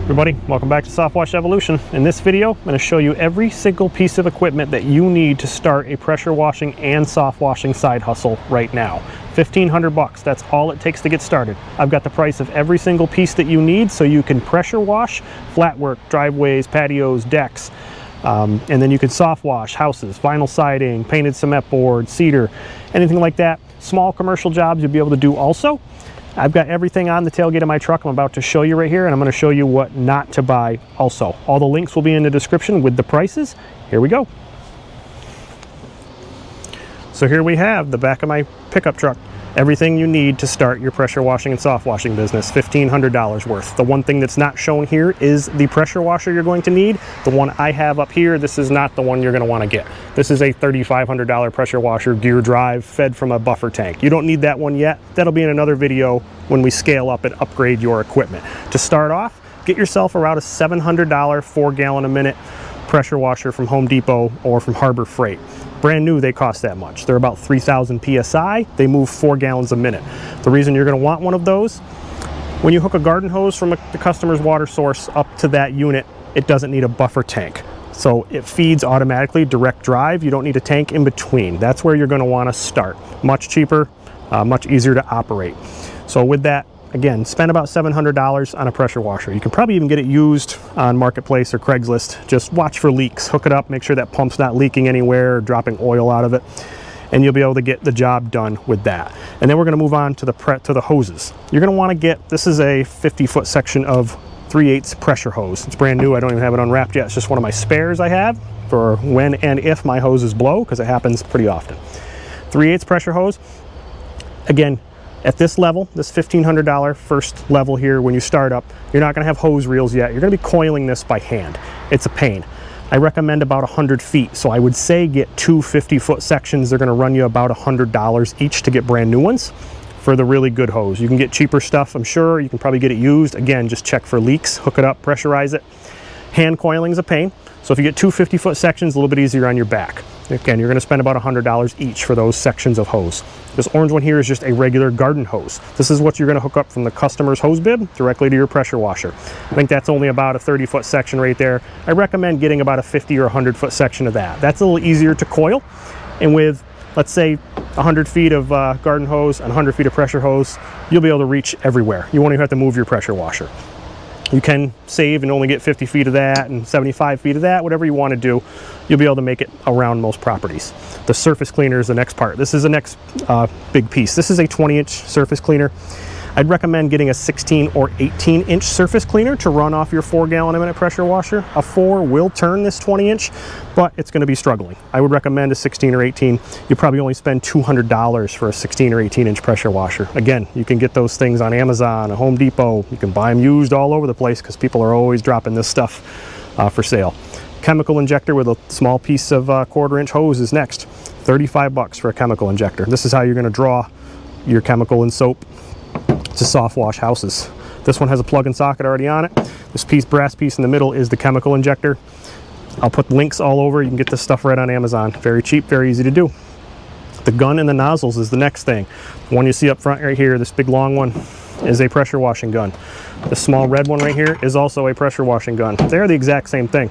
Everybody, welcome back to Soft Wash Evolution. In this video, I'm going to show you every single piece of equipment that you need to start a pressure washing and soft washing side hustle right now. 1,500 bucks, that's all it takes to get started. I've got the price of every single piece that you need so you can pressure wash flat work, driveways, patios, decks, and then you can soft wash houses, vinyl siding, painted cement board, cedar, anything like that. Small commercial jobs you'll be able to do also. I've got everything on the tailgate of my truck I'm about to show you right here, and I'm going to show you what not to buy also. All the links will be in the description with the prices. Here we go. So here we have the back of my pickup truck. Everything you need to start your pressure washing and soft washing business, $1,500 worth. The one thing that's not shown here is the pressure washer you're going to need. The one I have up here, this is not the one you're going to want to get. This is a $3,500 pressure washer, gear drive, fed from a buffer tank. You don't need that one yet. That'll be in another video when we scale up and upgrade your equipment. To start off, get yourself around a $700 4-gallon a minute pressure washer from Home Depot or from Harbor Freight. Brand new, they cost that much. They're about 3,000 PSI. They move 4 gallons a minute. The reason you're going to want one of those, when you hook a garden hose from the customer's water source up to that unit, it doesn't need a buffer tank. So it feeds automatically direct drive. You don't need a tank in between. That's where you're going to want to start. Much cheaper, much easier to operate. So with that, again, spend about $700 on a pressure washer. You can probably even get it used on Marketplace or Craigslist. Just watch for leaks. Hook it up, make sure that pump's not leaking anywhere or dropping oil out of it, and you'll be able to get the job done with that. And then we're going to move on to the hoses. You're going to want to get, this is a 50-foot section of 3/8 pressure hose. It's brand new. I don't even have it unwrapped yet. It's just one of my spares I have for when and if my hoses blow, because it happens pretty often. 3/8 pressure hose. Again, at this level, this $1,500 first level here, when you start up, you're not going to have hose reels yet. You're going to be coiling this by hand. It's a pain. I recommend about 100 feet. So I would say get two 50-foot sections. They're going to run you about $100 each to get brand new ones for the really good hose. You can get cheaper stuff, I'm sure. You can probably get it used. Again, just check for leaks, hook it up, pressurize it. Hand coiling is a pain. So if you get two 50-foot sections, a little bit easier on your back. Again, you're going to spend about $100 each for those sections of hose. This orange one here is just a regular garden hose. This is what you're going to hook up from the customer's hose bib directly to your pressure washer. I think that's only about a 30-foot section right there. I recommend getting about a 50 or 100-foot section of that. That's a little easier to coil. And with, let's say, 100 feet of garden hose and 100 feet of pressure hose, you'll be able to reach everywhere. You won't even have to move your pressure washer. You can save and only get 50 feet of that and 75 feet of that, whatever you want to do. You'll be able to make it around most properties. The surface cleaner is the next part. This is the next big piece. This is a 20-inch surface cleaner. I'd recommend getting a 16 or 18-inch surface cleaner to run off your 4-gallon a minute pressure washer. A 4 will turn this 20-inch, but it's going to be struggling. I would recommend a 16 or 18. You probably only spend $200 for a 16 or 18-inch pressure washer. Again, you can get those things on Amazon, Home Depot. You can buy them used all over the place because people are always dropping this stuff for sale. Chemical injector with a small piece of 1/4-inch hose is next. 35 bucks for a chemical injector. This is how you're going to draw your chemical and soap to soft wash houses. This one has a plug and socket already on it. This brass piece in the middle is the chemical injector. I'll put links all over. You can get this stuff right on Amazon. Very cheap, very easy to do. The gun and the nozzles is the next thing. The one you see up front right here, this big long one, is a pressure washing gun. The small red one right here is also a pressure washing gun. They're the exact same thing.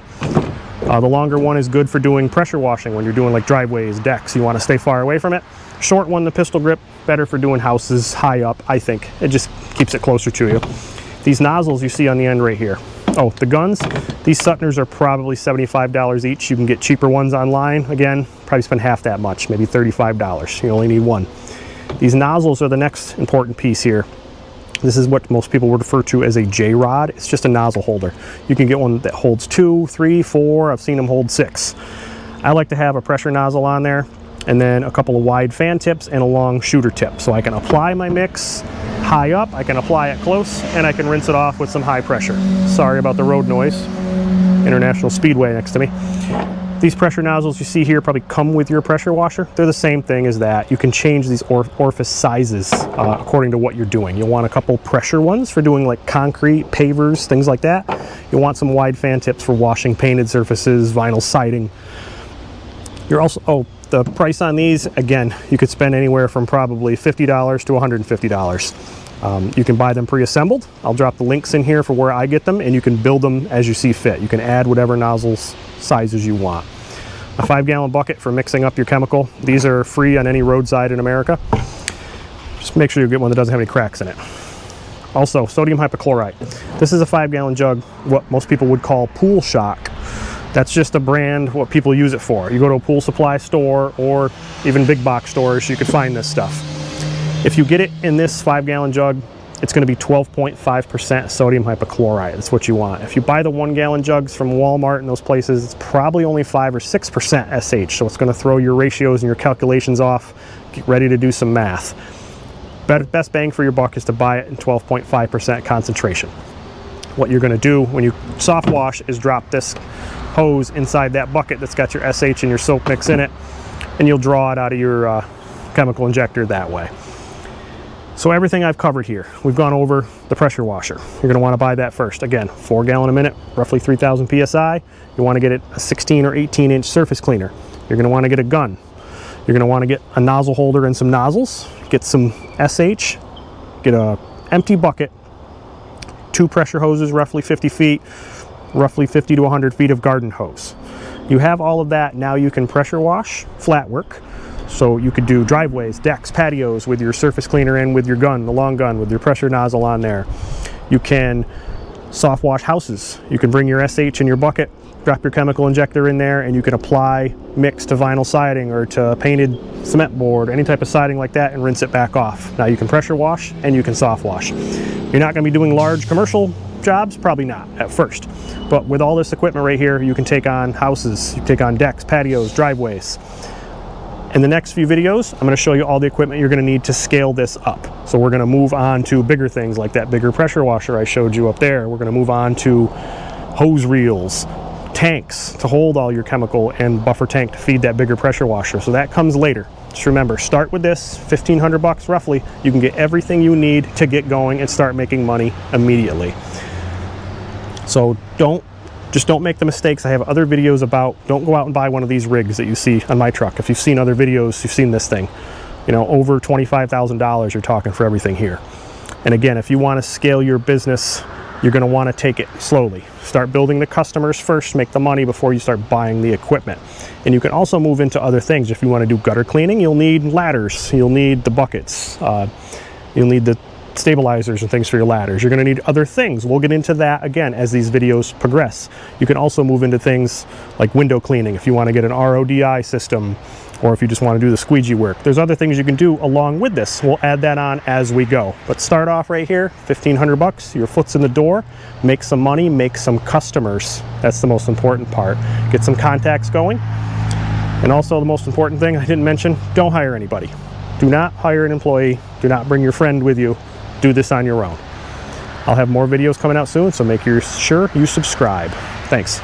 The longer one is good for doing pressure washing when you're doing like driveways, decks. You want to stay far away from it. Short one, the pistol grip, better for doing houses high up, I think. It just keeps it closer to you. These nozzles you see on the end right here. Oh, the guns, these Sutners are probably $75 each. You can get cheaper ones online. Again, probably spend half that much, maybe $35. You only need one. These nozzles are the next important piece here. This is what most people would refer to as a J-rod. It's just a nozzle holder. You can get one that holds 2, 3, 4. I've seen them hold 6. I like to have a pressure nozzle on there, and then a couple of wide fan tips and a long shooter tip. So I can apply my mix high up, I can apply it close, and I can rinse it off with some high pressure. Sorry about the road noise. International Speedway next to me. These pressure nozzles you see here probably come with your pressure washer. They're the same thing as that. You can change these orifice sizes according to what you're doing. You'll want a couple pressure ones for doing like concrete, pavers, things like that. You'll want some wide fan tips for washing painted surfaces, vinyl siding. You're also, the price on these, again, you could spend anywhere from probably $50 to $150. You can buy them pre-assembled. I'll drop the links in here for where I get them, and you can build them as you see fit. You can add whatever nozzles sizes you want. A 5-gallon bucket for mixing up your chemical. These are free on any roadside in America. Just make sure you get one that doesn't have any cracks in it. Also, sodium hypochlorite. This is a 5-gallon jug, what most people would call pool shock. That's just a brand, what people use it for. You go to a pool supply store or even big box stores, you can find this stuff. If you get it in this 5-gallon jug, it's going to be 12.5% sodium hypochlorite. That's what you want. If you buy the 1-gallon jugs from Walmart and those places, it's probably only 5 or 6% SH, so it's going to throw your ratios and your calculations off. Get ready to do some math. Best bang for your buck is to buy it in 12.5% concentration. What you're going to do when you soft wash is drop this hose inside that bucket that's got your SH and your soap mix in it, and you'll draw it out of your chemical injector that way. So everything I've covered here, we've gone over the pressure washer. You're going to want to buy that first. Again, 4 gallon a minute, roughly 3,000 PSI. You want to get it a 16 or 18 inch surface cleaner. You're going to want to get a gun. You're going to want to get a nozzle holder and some nozzles. Get some SH. Get a empty bucket. 2 pressure hoses, roughly 50 feet. Roughly 50 to 100 feet of garden hose. You have all of that. Now you can pressure wash flat work. So you could do driveways, decks, patios with your surface cleaner in, with your gun, the long gun, with your pressure nozzle on there. You can soft wash houses. You can bring your SH in your bucket, drop your chemical injector in there, and you can apply mix to vinyl siding or to painted cement board, any type of siding like that, and rinse it back off. Now you can pressure wash and you can soft wash. You're not going to be doing large commercial jobs, probably not at first, but with all this equipment right here, you can take on houses, you can take on decks, patios, driveways. In the next few videos, I'm going to show you all the equipment you're going to need to scale this up. So we're going to move on to bigger things like that bigger pressure washer I showed you up there. We're going to move on to hose reels, tanks to hold all your chemical, and buffer tank to feed that bigger pressure washer. So that comes later. Just remember, start with this, 1,500 bucks roughly. You can get everything you need to get going and start making money immediately. So don't make the mistakes I have other videos about. Don't go out and buy one of these rigs that you see on my truck. If you've seen other videos, you've seen this thing. You know, over $25,000 you're talking for everything here. And again, if you want to scale your business, you're going to want to take it slowly. Start building the customers first, make the money before you start buying the equipment. And you can also move into other things. If you want to do gutter cleaning, you'll need ladders, you'll need the buckets, you'll need the stabilizers and things for your ladders. You're going to need other things. We'll get into that again as these videos progress. You can also move into things like window cleaning if you want to get an RODI system, or if you just want to do the squeegee work. There's other things you can do along with this. We'll add that on as we go. But start off right here, 1,500 bucks, your foot's in the door, make some money, make some customers. That's the most important part. Get some contacts going. And also the most important thing I didn't mention, don't hire anybody. Do not hire an employee. Do not bring your friend with you. Do this on your own. I'll have more videos coming out soon, so make sure you subscribe. Thanks.